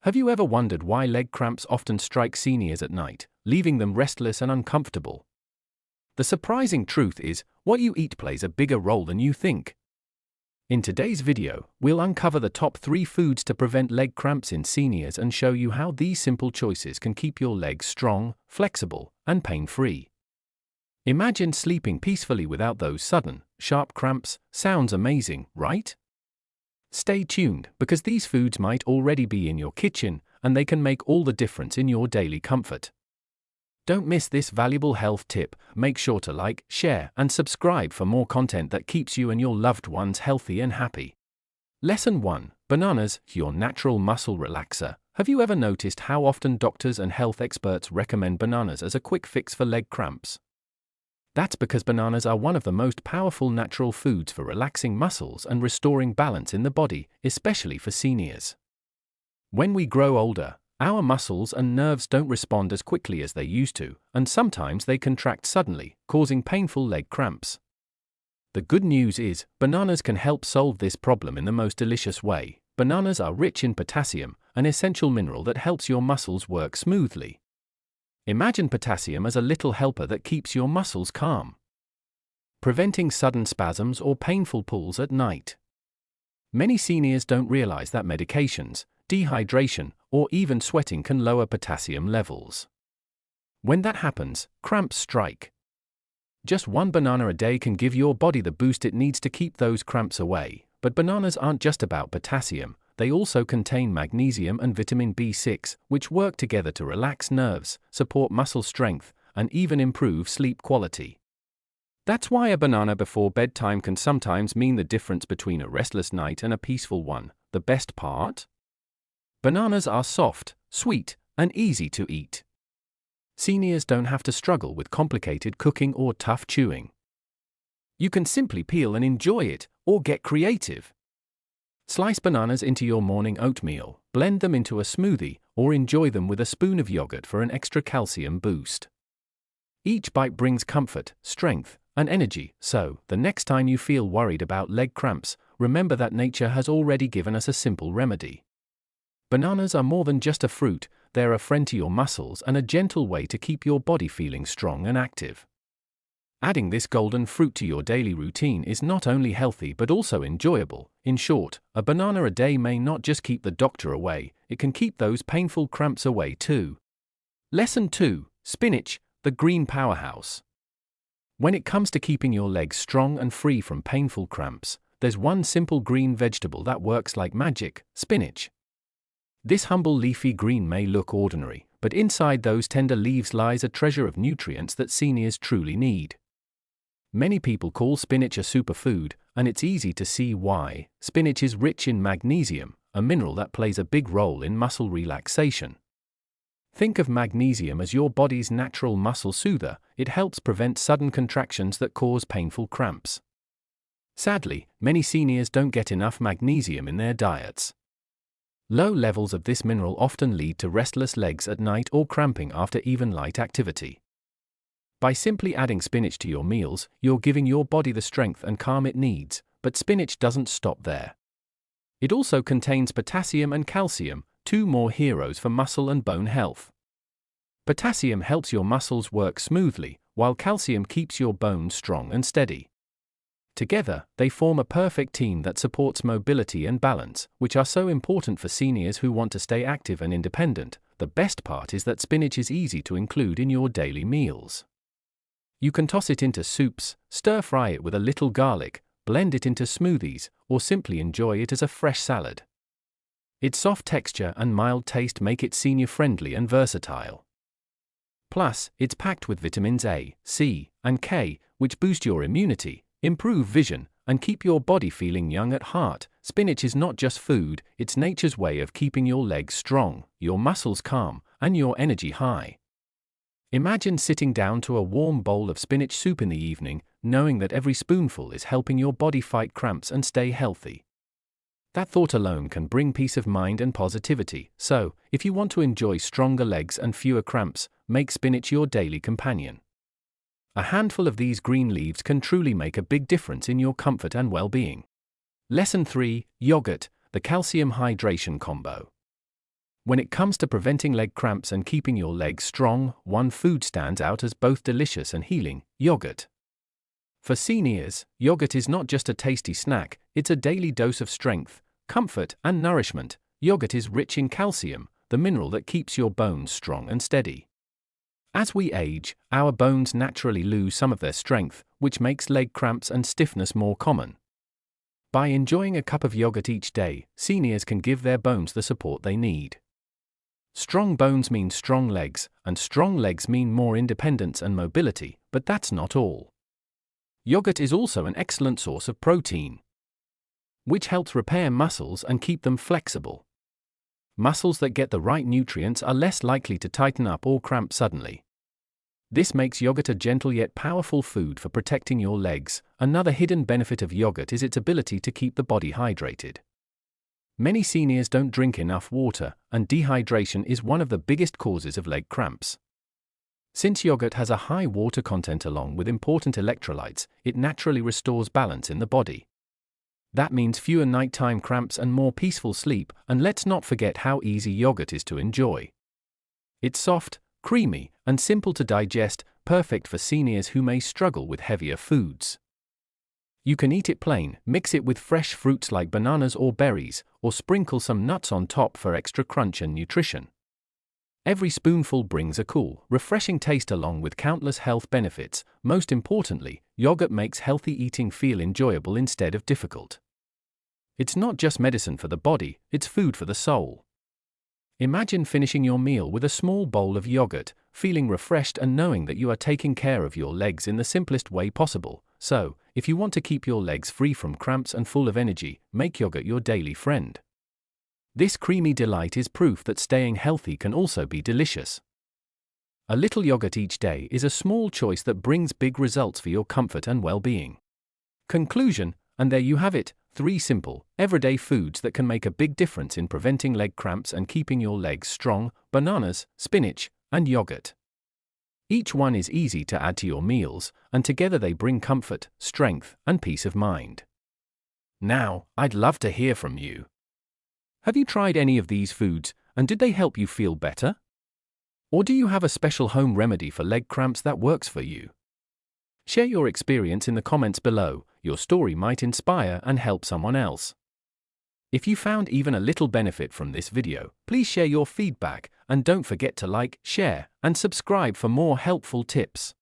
Have you ever wondered why leg cramps often strike seniors at night, leaving them restless and uncomfortable? The surprising truth is, what you eat plays a bigger role than you think. In today's video, we'll uncover the top 3 foods to prevent leg cramps in seniors and show you how these simple choices can keep your legs strong, flexible, and pain-free. Imagine sleeping peacefully without those sudden, sharp cramps. Sounds amazing, right? Stay tuned, because these foods might already be in your kitchen, and they can make all the difference in your daily comfort. Don't miss this valuable health tip. Make sure to like, share, and subscribe for more content that keeps you and your loved ones healthy and happy. Lesson 1. Bananas, your natural muscle relaxer. Have you ever noticed how often doctors and health experts recommend bananas as a quick fix for leg cramps? That's because bananas are one of the most powerful natural foods for relaxing muscles and restoring balance in the body, especially for seniors. When we grow older, our muscles and nerves don't respond as quickly as they used to, and sometimes they contract suddenly, causing painful leg cramps. The good news is, bananas can help solve this problem in the most delicious way. Bananas are rich in potassium, an essential mineral that helps your muscles work smoothly. Imagine potassium as a little helper that keeps your muscles calm, preventing sudden spasms or painful pulls at night. Many seniors don't realize that medications, dehydration, or even sweating can lower potassium levels. When that happens, cramps strike. Just one banana a day can give your body the boost it needs to keep those cramps away. But bananas aren't just about potassium. They also contain magnesium and vitamin B6, which work together to relax nerves, support muscle strength, and even improve sleep quality. That's why a banana before bedtime can sometimes mean the difference between a restless night and a peaceful one. The best part? Bananas are soft, sweet, and easy to eat. Seniors don't have to struggle with complicated cooking or tough chewing. You can simply peel and enjoy it, or get creative. Slice bananas into your morning oatmeal, blend them into a smoothie, or enjoy them with a spoon of yogurt for an extra calcium boost. Each bite brings comfort, strength, and energy, so the next time you feel worried about leg cramps, remember that nature has already given us a simple remedy. Bananas are more than just a fruit. They're a friend to your muscles and a gentle way to keep your body feeling strong and active. Adding this golden fruit to your daily routine is not only healthy but also enjoyable. In short, a banana a day may not just keep the doctor away, it can keep those painful cramps away too. Lesson 2. Spinach, the green powerhouse. When it comes to keeping your legs strong and free from painful cramps, there's one simple green vegetable that works like magic: spinach. This humble leafy green may look ordinary, but inside those tender leaves lies a treasure of nutrients that seniors truly need. Many people call spinach a superfood, and it's easy to see why. Spinach is rich in magnesium, a mineral that plays a big role in muscle relaxation. Think of magnesium as your body's natural muscle soother. It helps prevent sudden contractions that cause painful cramps. Sadly, many seniors don't get enough magnesium in their diets. Low levels of this mineral often lead to restless legs at night or cramping after even light activity. By simply adding spinach to your meals, you're giving your body the strength and calm it needs. But spinach doesn't stop there. It also contains potassium and calcium, 2 more heroes for muscle and bone health. Potassium helps your muscles work smoothly, while calcium keeps your bones strong and steady. Together, they form a perfect team that supports mobility and balance, which are so important for seniors who want to stay active and independent. The best part is that spinach is easy to include in your daily meals. You can toss it into soups, stir-fry it with a little garlic, blend it into smoothies, or simply enjoy it as a fresh salad. Its soft texture and mild taste make it senior-friendly and versatile. Plus, it's packed with vitamins A, C, and K, which boost your immunity, improve vision, and keep your body feeling young at heart. Spinach is not just food, it's nature's way of keeping your legs strong, your muscles calm, and your energy high. Imagine sitting down to a warm bowl of spinach soup in the evening, knowing that every spoonful is helping your body fight cramps and stay healthy. That thought alone can bring peace of mind and positivity. So, if you want to enjoy stronger legs and fewer cramps, make spinach your daily companion. A handful of these green leaves can truly make a big difference in your comfort and well-being. Lesson 3. Yogurt, the calcium hydration combo. When it comes to preventing leg cramps and keeping your legs strong, one food stands out as both delicious and healing: yogurt. For seniors, yogurt is not just a tasty snack, it's a daily dose of strength, comfort, and nourishment. Yogurt is rich in calcium, the mineral that keeps your bones strong and steady. As we age, our bones naturally lose some of their strength, which makes leg cramps and stiffness more common. By enjoying a cup of yogurt each day, seniors can give their bones the support they need. Strong bones mean strong legs, and strong legs mean more independence and mobility, but that's not all. Yogurt is also an excellent source of protein, which helps repair muscles and keep them flexible. Muscles that get the right nutrients are less likely to tighten up or cramp suddenly. This makes yogurt a gentle yet powerful food for protecting your legs. Another hidden benefit of yogurt is its ability to keep the body hydrated. Many seniors don't drink enough water, and dehydration is one of the biggest causes of leg cramps. Since yogurt has a high water content along with important electrolytes, it naturally restores balance in the body. That means fewer nighttime cramps and more peaceful sleep, and let's not forget how easy yogurt is to enjoy. It's soft, creamy, and simple to digest, perfect for seniors who may struggle with heavier foods. You can eat it plain, mix it with fresh fruits like bananas or berries, or sprinkle some nuts on top for extra crunch and nutrition. Every spoonful brings a cool, refreshing taste along with countless health benefits. Most importantly, yogurt makes healthy eating feel enjoyable instead of difficult. It's not just medicine for the body, it's food for the soul. Imagine finishing your meal with a small bowl of yogurt, feeling refreshed and knowing that you are taking care of your legs in the simplest way possible. So, if you want to keep your legs free from cramps and full of energy, make yogurt your daily friend. This creamy delight is proof that staying healthy can also be delicious. A little yogurt each day is a small choice that brings big results for your comfort and well-being. Conclusion, and there you have it, 3 simple, everyday foods that can make a big difference in preventing leg cramps and keeping your legs strong: bananas, spinach, and yogurt. Each one is easy to add to your meals, and together they bring comfort, strength, and peace of mind. Now, I'd love to hear from you. Have you tried any of these foods, and did they help you feel better? Or do you have a special home remedy for leg cramps that works for you? Share your experience in the comments below. Your story might inspire and help someone else. If you found even a little benefit from this video, please share your feedback, and don't forget to like, share, and subscribe for more helpful tips.